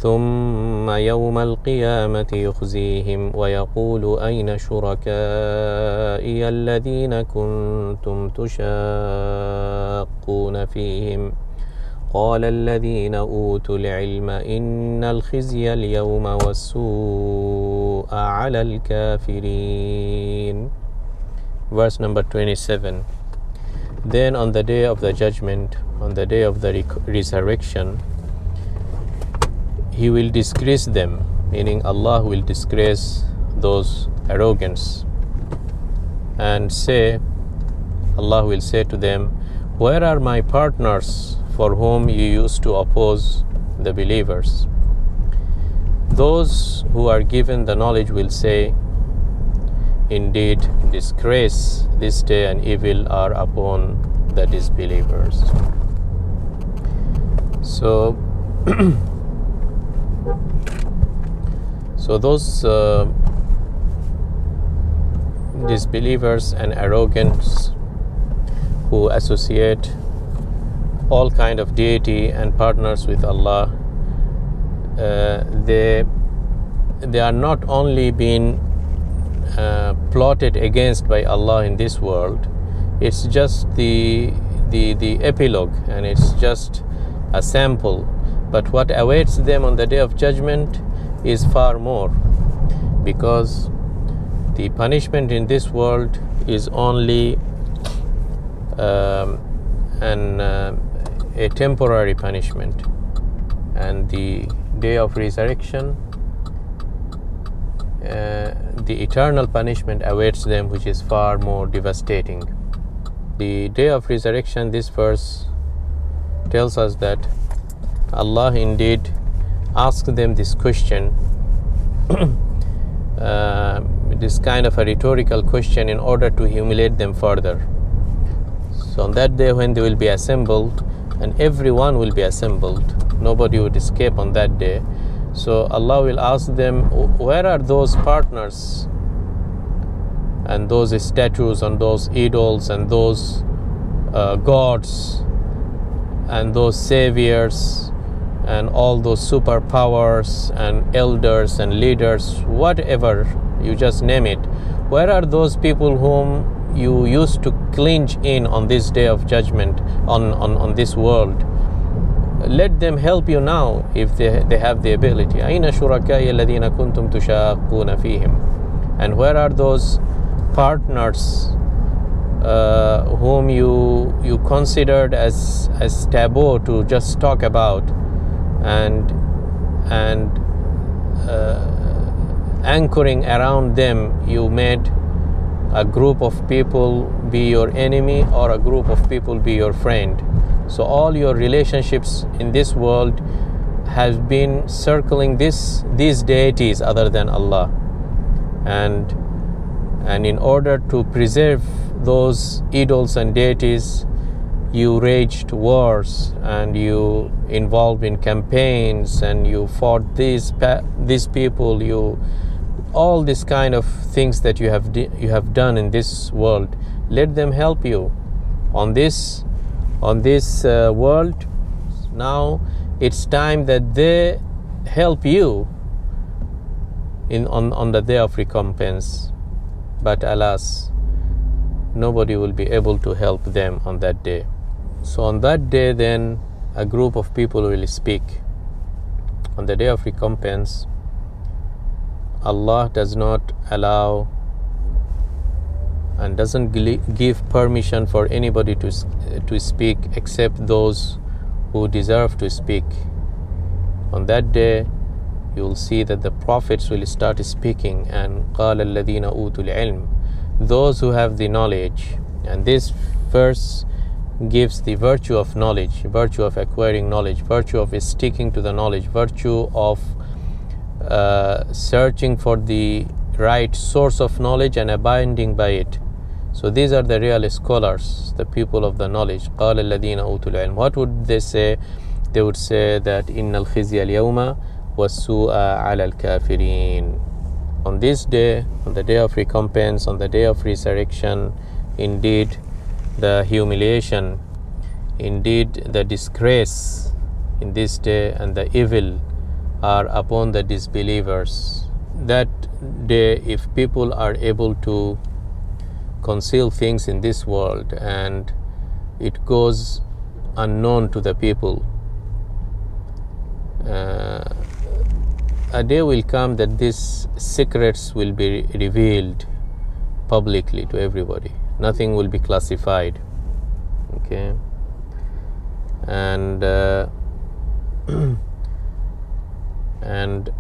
ثم يوم القيامة يخزيهم ويقول أين شركائي الذين كنتم تشاقون فيهم قال الذين أوتوا العلم إن الخزي اليوم والسوء على الكافرين. Verse number 27. Then on the day of the judgment, on the day of the resurrection, He will disgrace them, meaning Allah will disgrace those arrogants, and say, Allah will say to them, where are my partners for whom you used to oppose the believers? Those who are given the knowledge will say, indeed, disgrace this day and evil are upon the disbelievers. So, those disbelievers and arrogants who associate all kind of deity and partners with Allah, they are not only being plotted against by Allah in this world. It's just the epilogue, and it's just a sample. But what awaits them on the day of judgment is far more, because the punishment in this world is only a temporary punishment, and the day of resurrection, the eternal punishment awaits them, which is far more devastating. The day of resurrection, this verse tells us that Allah indeed asked them this question, this kind of a rhetorical question, in order to humiliate them further. So on that day when they will be assembled, and everyone will be assembled, nobody would escape on that day. So Allah will ask them, where are those partners and those statues and those idols and those gods and those saviors and all those superpowers and elders and leaders, whatever, you just name it. Where are those people whom you used to clinch in on this day of judgment, on this world? Let them help you now if they have the ability. أين شركائي الذين كنتم تشاقون فيهم? And where are those partners whom you considered as taboo to just talk about, and anchoring around them you made a group of people be your enemy, or a group of people be your friend. So all your relationships in this world have been circling these deities other than Allah, and in order to preserve those idols and deities, you waged wars, and you involved in campaigns, and you fought these people, all these kind of things that you have done in this world. Let them help you on this world. Now it's time that they help you on the day of recompense. But alas, nobody will be able to help them on that day. So on that day, then, a group of people will speak. On the day of recompense, Allah does not allow and doesn't give permission for anybody to speak except those who deserve to speak. On that day, you will see that the prophets will start speaking, and قَالَ الَّذِينَ أُوتُوا الْعِلْمِ, those who have the knowledge. And this verse gives the virtue of knowledge, virtue of acquiring knowledge, virtue of sticking to the knowledge, virtue of searching for the right source of knowledge and abiding by it. So these are the real scholars, the people of the knowledge. قَالَ الَّذِينَ أُوتُوا الْعِلْمِ. What would they say? They would say that إِنَّ الْخِزْيَ الْيَوْمَ وَالسُّوءَ عَلَى الْكَافِرِينَ. On this day, on the day of recompense, on the day of resurrection, indeed the humiliation, indeed the disgrace in this day, and the evil are upon the disbelievers. That day, if people are able to conceal things in this world and it goes unknown to the people, a day will come that these secrets will be revealed publicly to everybody. Nothing will be classified. Okay, and and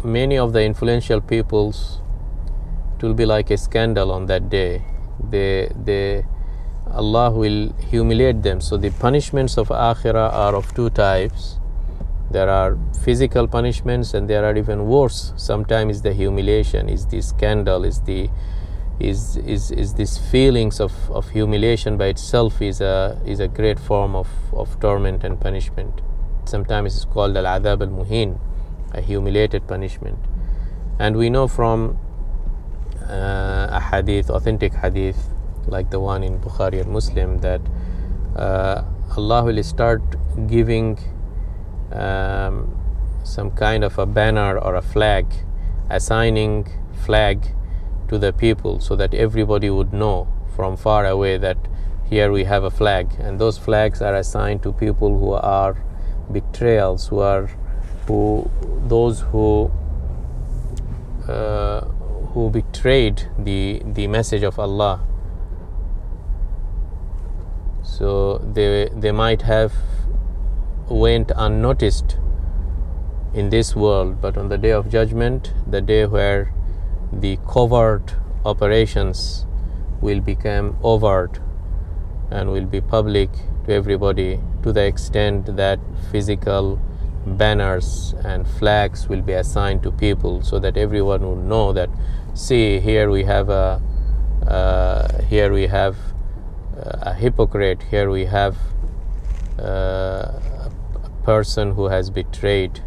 many of the influential peoples, it will be like a scandal on that day. Allah will humiliate them. So the punishments of Akhirah are of two types. There are physical punishments, and there are even worse. Sometimes the humiliation is the scandal, is this feelings of humiliation by itself is a great form of torment and punishment. Sometimes it's called al-adhab al-muhin, a humiliated punishment. And we know from a hadith, authentic hadith, like the one in Bukhari and Muslim, that Allah will start giving some kind of a banner or a flag, assigning flag to the people, so that everybody would know from far away that here we have a flag. And those flags are assigned to people who are betrayals, those who betrayed the message of Allah. So they might have went unnoticed in this world, but on the day of judgment, the day where the covert operations will become overt and will be public to everybody, to the extent that physical banners and flags will be assigned to people, so that everyone will know that, see, here we have a hypocrite, here we have a person who has betrayed